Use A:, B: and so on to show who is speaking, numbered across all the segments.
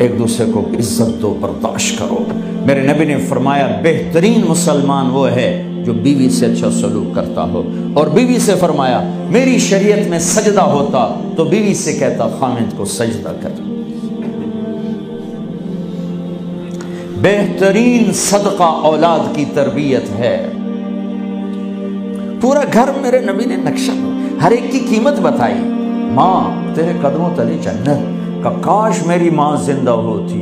A: ایک دوسرے کو عزت دو، برداشت کرو۔ میرے نبی نے فرمایا بہترین مسلمان وہ ہے جو بیوی سے اچھا سلوک کرتا ہو، اور بیوی سے فرمایا میری شریعت میں سجدہ ہوتا تو بیوی سے کہتا خامد کو سجدہ کر۔ بہترین صدقہ اولاد کی تربیت ہے۔ پورا گھر میرے نبی نے نقشہ، ہر ایک کی قیمت بتائی۔ ماں تیرے قدموں تلے جنت، کا کاش میری ماں زندہ ہوتی،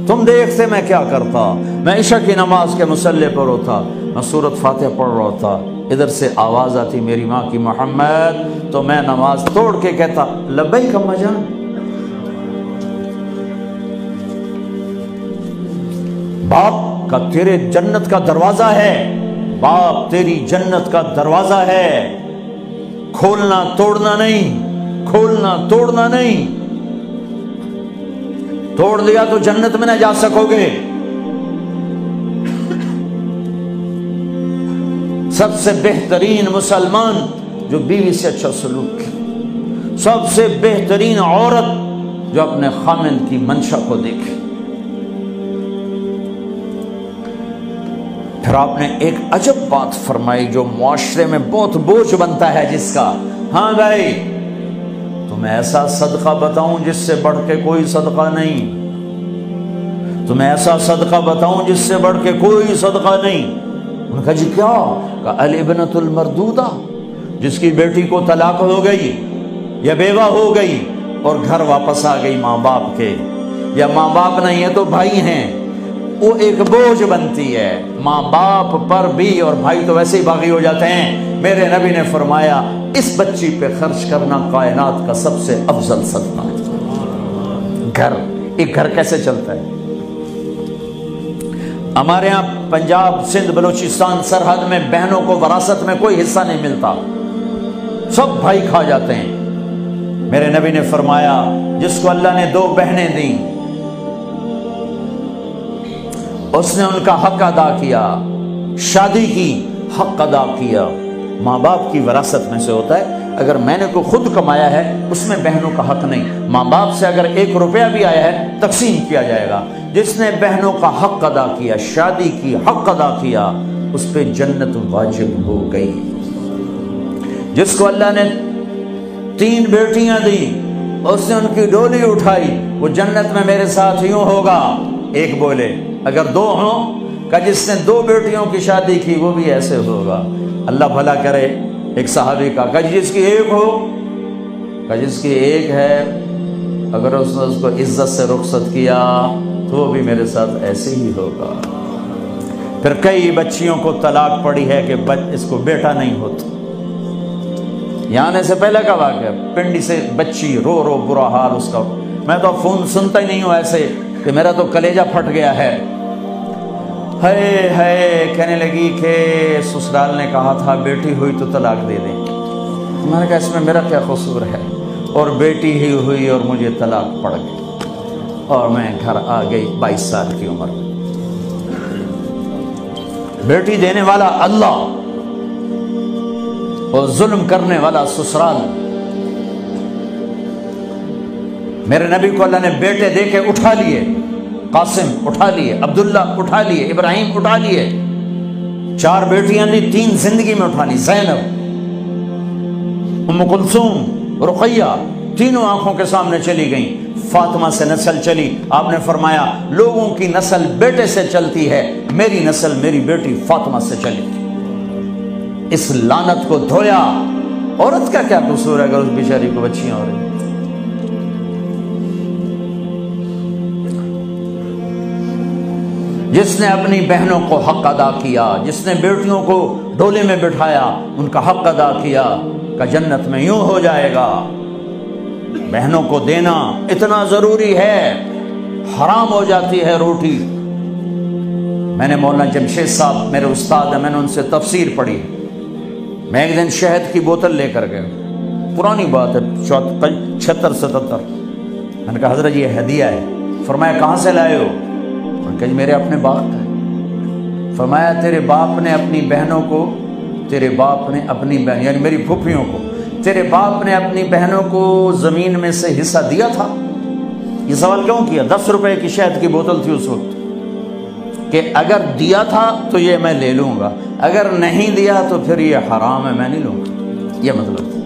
A: تم دیکھتے میں کیا کرتا، میں عشاء کی نماز کے مصلی پر ہوتا، میں سورۃ فاتحہ پڑھ رہا ہوتا، ادھر سے آواز آتی میری ماں کی محمد، تو میں نماز توڑ کے کہتا لبیک اماں جان۔ باپ کا تیرے جنت کا دروازہ ہے، باپ تیری جنت کا دروازہ ہے، کھولنا توڑنا نہیں، کھولنا توڑنا نہیں، توڑ دیا تو جنت میں نہ جا سکو گے۔ سب سے بہترین مسلمان جو بیوی سے اچھا سلوک کی، سب سے بہترین عورت جو اپنے خامند کی منشا کو دیکھے۔ پھر آپ نے ایک عجب بات فرمائی جو معاشرے میں بہت بوجھ بنتا ہے جس کا، ہاں بھائی تمہیں ایسا صدقہ بتاؤں جس سے بڑھ کے کوئی صدقہ نہیں، تمہیں ایسا صدقہ بتاؤں جس سے بڑھ کے کوئی صدقہ نہیں۔ انہوں نے کہا جی کیا؟ کہا الابنۃ المردودہ، جس کی بیٹی کو طلاق ہو گئی یا بیوہ ہو گئی اور گھر واپس آ گئی ماں باپ کے، یا ماں باپ نہیں ہے تو بھائی ہیں، وہ ایک بوجھ بنتی ہے ماں باپ پر بھی، اور بھائی تو ویسے ہی باغی ہو جاتے ہیں۔ میرے نبی نے فرمایا اس بچی پہ خرچ کرنا کائنات کا سب سے افضل صدقہ ہے۔ گھر، ایک گھر کیسے چلتا ہے؟ ہمارے ہاں پنجاب سندھ بلوچستان سرحد میں بہنوں کو وراثت میں کوئی حصہ نہیں ملتا، سب بھائی کھا جاتے ہیں۔ میرے نبی نے فرمایا جس کو اللہ نے 2 بہنیں دیں اس نے ان کا حق ادا کیا، شادی کی حق ادا کیا۔ ماں باپ کی وراثت میں سے ہوتا ہے، اگر میں نے کوئی خود کمایا ہے اس میں بہنوں کا حق نہیں، ماں باپ سے اگر 1 روپیہ بھی آیا ہے تقسیم کیا جائے گا۔ جس نے بہنوں کا حق ادا کیا، شادی کی حق ادا کیا، اس پہ جنت واجب ہو گئی۔ جس کو اللہ نے 3 بیٹیاں دی اس نے ان کی ڈولی اٹھائی، وہ جنت میں میرے ساتھ یوں ہوگا۔ ایک بولے اگر 2 ہوں، کہ جس نے 2 بیٹیوں کی شادی کی وہ بھی ایسے ہوگا۔ اللہ بھلا کرے۔ ایک صحابی کا کہ جس کی 1 ہو، کہ جس کی 1 ہے، اگر اس نے اس کو عزت سے رخصت کیا تو وہ بھی میرے ساتھ ایسے ہی ہوگا۔ پھر کئی بچیوں کو طلاق پڑی ہے کہ اس کو بیٹا نہیں ہوتا۔ یہاں آنے سے پہلے کا واقعہ، پنڈی سے بچی رو رو برا حال اس کا، میں تو فون سنتا ہی نہیں ہوں ایسے کہ میرا تو کلیجہ پھٹ گیا ہے۔ ہے کہنے لگی کہ سسرال نے کہا تھا بیٹی ہوئی تو طلاق دے دیں۔ میں نے کہا اس میں میرا کیا قصور ہے، اور بیٹی ہی ہوئی اور مجھے طلاق پڑ گئی، اور میں گھر آ گئی 22 سال کی عمر میں۔ بیٹی دینے والا اللہ اور ظلم کرنے والا سسرال۔ میرے نبی کو اللہ نے بیٹے دے کے اٹھا لیے، قاسم اٹھا لیے، عبداللہ اٹھا لیے، ابراہیم اٹھا لیے، 4 بیٹیاں دی، 3 زندگی میں اٹھا لی، زینب، ام کلثوم، رقیہ، تینوں آنکھوں کے سامنے چلی گئیں۔ فاطمہ سے نسل چلی، آپ نے فرمایا لوگوں کی نسل بیٹے سے چلتی ہے، میری نسل میری بیٹی فاطمہ سے چلی۔ اس لعنت کو دھویا۔ عورت کا کیا قصور ہے اگر اس بیچاری کو بچیاں ہو رہی؟ جس نے اپنی بہنوں کو حق ادا کیا، جس نے بیٹیوں کو ڈولے میں بٹھایا، ان کا حق ادا کیا، کہ جنت میں یوں ہو جائے گا۔ بہنوں کو دینا اتنا ضروری ہے، حرام ہو جاتی ہے روٹی۔ میں نے مولانا جمشید صاحب میرے استاد ہیں، میں نے ان سے تفسیر پڑھی۔ میں ایک دن شہد کی بوتل لے کر گیا، پرانی بات ہے 76-77۔ میں نے کہا حضرت یہ ہدیہ ہے۔ فرمایا کہاں سے لائے ہو؟ کہ میرے اپنے باپ ہے۔ فرمایا تیرے باپ نے اپنی بہنوں کو، تیرے باپ نے اپنی بہن یعنی میری پھوپھیوں کو، تیرے باپ نے اپنی بہنوں کو زمین میں سے حصہ دیا تھا؟ یہ سوال کیوں کیا؟ 10 روپے کی شہد کی بوتل تھی اس وقت، کہ اگر دیا تھا تو یہ میں لے لوں گا، اگر نہیں دیا تو پھر یہ حرام ہے، میں نہیں لوں گا، یہ مطلب تھا۔